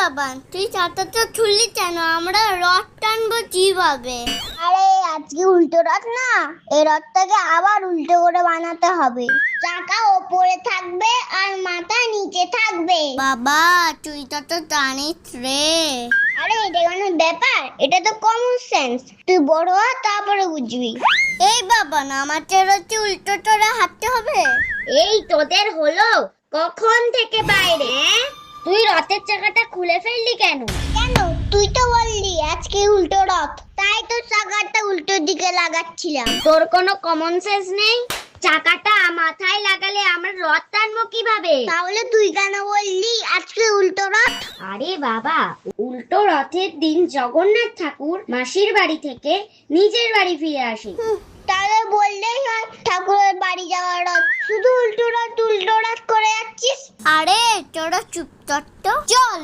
বাবা, তুই চাটাটা ছুললি কেন? আমরা রথ টানবো কিভাবে? আরে আজকে উল্টো রথ না, এই রথটাকে আবার উল্টো করে বানাতে হবে। চাকা ওপরে থাকবে আর মাথা নিচে থাকবে। বাবা, তুই তো জানিস রে। আরে এটা কোনো ব্যাপার? এটা তো কমন সেন্স। তুই বড় হ, তারপরে বুঝবি। এই বাবা, না আমাকে রথে উল্টো করে হাঁটতে হবে? এই তোদের হলো কখন থেকে বাইরে? তুই রথের চাকাটা খুলে ফেললি কেন? কেন? তুই তো বললি আজকে উল্টো রথ, তাই তো চাকাটা উল্টো দিকে লাগাচ্ছিলাম। তোর কোনো কমন সেন্স নেই? চাকাটা মাথায় লাগালে আমরা রথ টানবো কিভাবে? তাহলে তুই কেন বললি আজকে উল্টো রথ? আরে বাবা, উল্টো রথের দিন জগন্নাথ ঠাকুর মাসির বাড়ি থেকে নিজের বাড়ি ফিরে আসে। তাহলে বললেই হয় ঠাকুরের বাড়ি যাওয়ার রথ। শুধু উল্টো রথ করে যাচ্ছিস। আরে তোরা চুপ কর তো, চল।